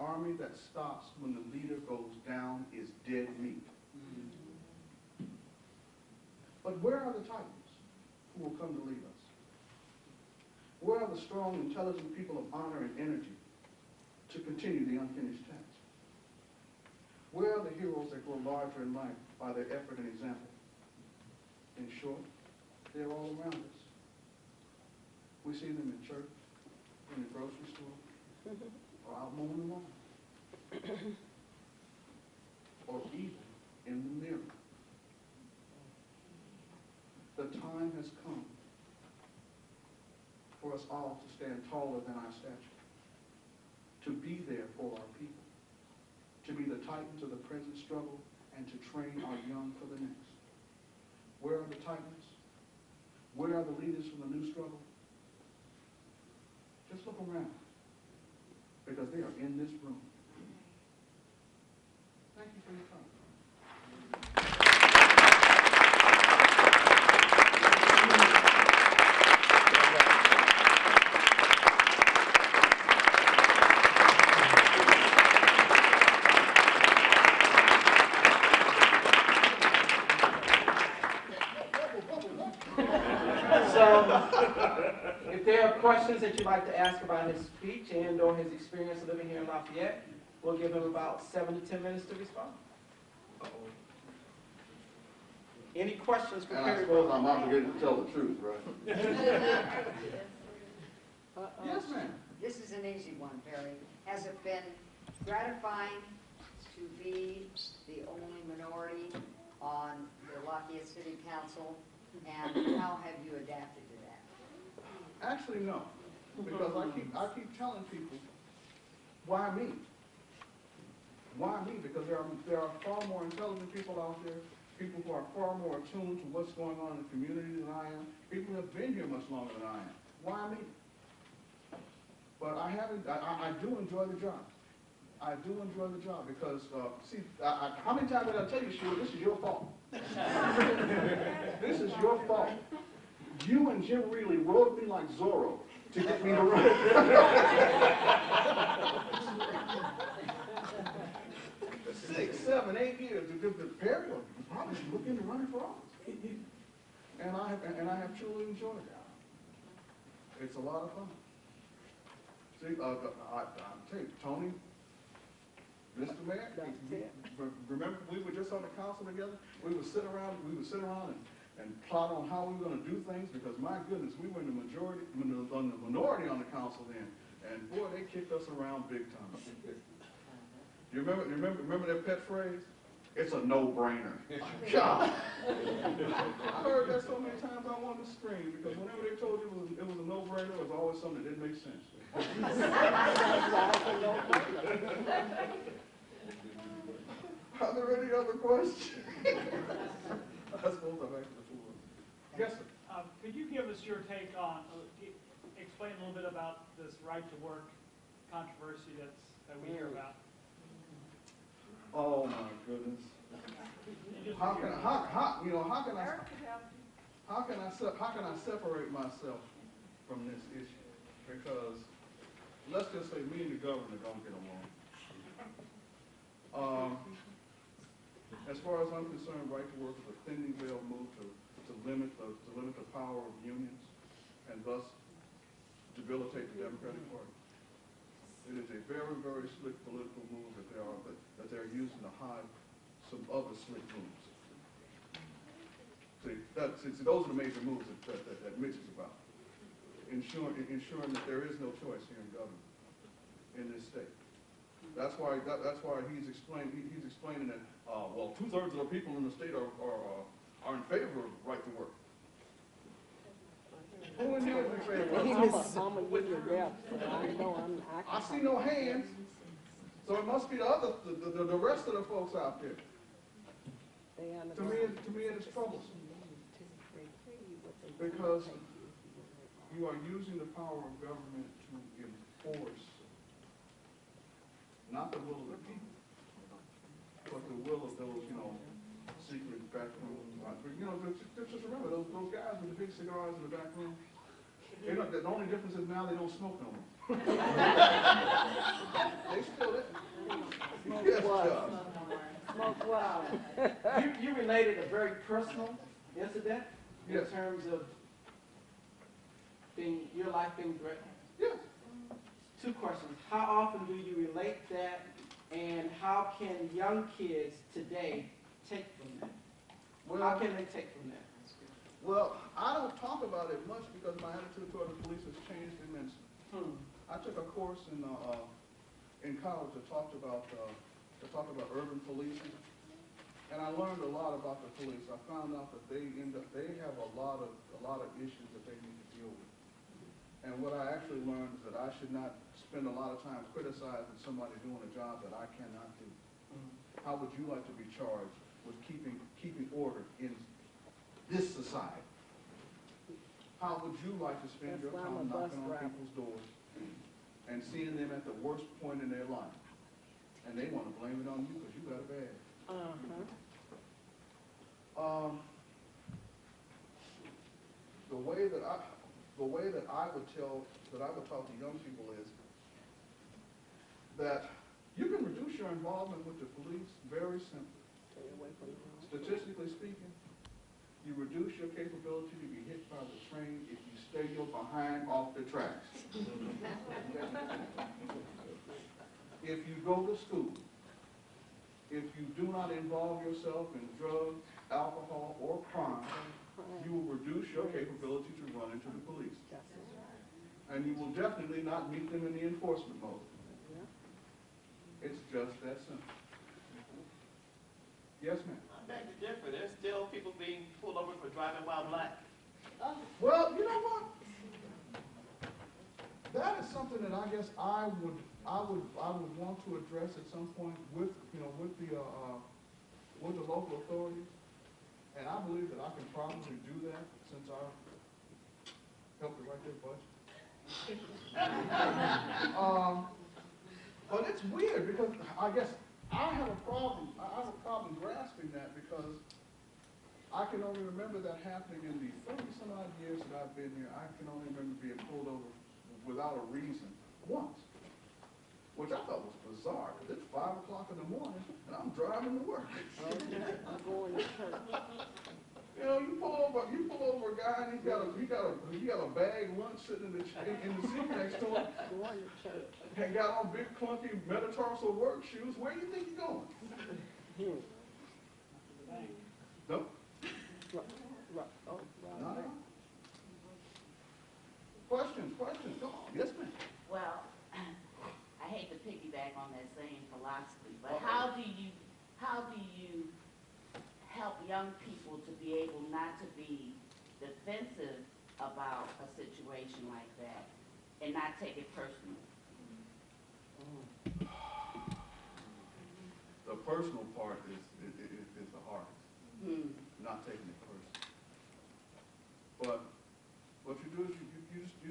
army that stops when the leader goes down is dead meat. But where are the titans who will come to lead us? Where are the strong, intelligent people of honor and energy to continue the unfinished task? Where are the heroes that grow larger in life by their effort and example? In short, they're all around us. We see them in church, in the grocery store, or out mowing the lawn, or even in the mirror. The time has come for us all to stand taller than our stature, to be there for our people, to be the titans of the present struggle, and to train our young for the next. Where are the titans? Where are the leaders from the new struggle? Just look around, because they are in this room. Thank you for your time. If there are questions that you'd like to ask about his speech and or his experience living here in Lafayette, we'll give him about 7 to 10 minutes to respond. Any questions for And I suppose I'm obligated to tell the truth, right? Yes, ma'am. This is an easy one, Barry. Has it been gratifying to be the only minority on the Lafayette City Council, and how have you adapted to that? Actually, no, because I keep telling people, why me? Why me? Because there are far more intelligent people out there, people who are far more attuned to what's going on in the community than I am, people who have been here much longer than I am. Why me? But I do enjoy the job. I do enjoy the job because, see, how many times did I tell you, Sheila, this is your fault? This is your fault. You and Jim Reilly rode me like Zorro to get me to run. 6, 7, 8 years. The Perry was probably looking to run for office. And I have truly enjoyed it. It's a lot of fun. See, I'll tell you, Tony, Mr. Mayor, remember we were just on the council together? We would sit around and plot on how we were going to do things because, my goodness, we were in the minority on the council then. And boy, they kicked us around big time. You remember their pet phrase? It's a no-brainer. God! I heard that so many times I wanted to scream because whenever they told you it was a no-brainer, it was always something that didn't make sense. Are there any other questions? I suppose I'm asking the floor. Yes, sir. Could you give us your take on, explain a little bit about this right to work controversy that we hear about? Oh my goodness. How can I separate myself from this issue? Because let's just say me and the governor don't get along. As far as I'm concerned, right to work is a thinning veil move to limit the power of unions and thus debilitate the Democratic Party. It is a very, very slick political move that they're using to hide some other slick moves. See, those are the major moves that Mitch is about. Ensuring that there is no choice here in government in this state. That's why he's explaining that well, 2/3 of the people in the state are in favor of right to work. Who in here is in favor? I see no hands, so it must be the rest of the folks out there. To me, it is troublesome because you are using the power of government to enforce not the will of the people, but the will of those, secret back rooms. Just remember those guys with the big cigars in the back room. The only difference is now they don't smoke no more. They still there. Yes, Judge. Smoke what? You related a very personal incident in Yes. terms of your life being threatened. Yes. Two questions. How often do you relate that, and how can young kids today take from that? How can they take from that? Well, I don't talk about it much because my attitude toward the police has changed immensely. I took a course in college that talked about urban policing, and I learned a lot about the police. I found out that they have a lot of issues that they need to deal with. And what I actually learned is that I should not spend a lot of time criticizing somebody doing a job that I cannot do. How would you like to be charged with keeping order in this society? How would you like to spend your time knocking on people's doors and seeing them at the worst point in their life, and they want to blame it on you because you got it bad? The way that I would talk to young people is that you can reduce your involvement with the police very simply. Statistically speaking, you reduce your capability to be hit by the train if you stay your behind off the tracks. If you go to school, if you do not involve yourself in drugs, alcohol, or crime, you will reduce your capability to run into the police. And you will definitely not meet them in the enforcement mode. It's just that simple. Yes, ma'am. I beg to differ. There's still people being pulled over for driving while black. Well, you know what? That is something that I guess I would want to address at some point with the local authorities, and I believe that I can probably do that since I helped to write their budget. But it's weird because I guess I have a problem grasping that because I can only remember that happening in the 30-some odd years that I've been here. I can only remember being pulled over without a reason once, which I thought was bizarre because it's 5 o'clock in the morning and I'm driving to work. I'm going to church. You know, you pull over a guy and he got a bag lunch sitting in the seat next to him. Going to church. And got on big clunky metatarsal work shoes. Where do you think you're going? No. Not at all. Questions, come on. Yes, ma'am. Well, I hate to piggyback on that same philosophy, but Okay. how do you help young people to be able not to be defensive about a situation like that and not take it personally? The personal part is the hardest. Not taking it personal. But what you do is you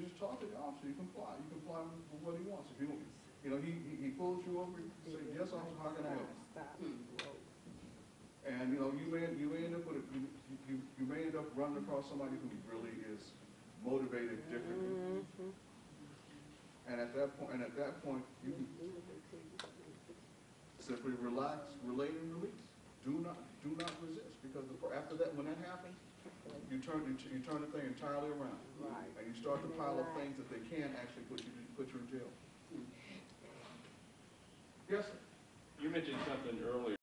just talk to the officer. You comply. You comply with what he wants. If he pulls you over, you say, yes, officer, how can I help? And you may end up with you may end up running across somebody who really is motivated differently. And at that point, you can simply relax, relate, and release. Do not resist, because after that, when that happens, you turn the thing entirely around, and you start to pile up things that they can actually put you in jail. Yes, sir. You mentioned something earlier.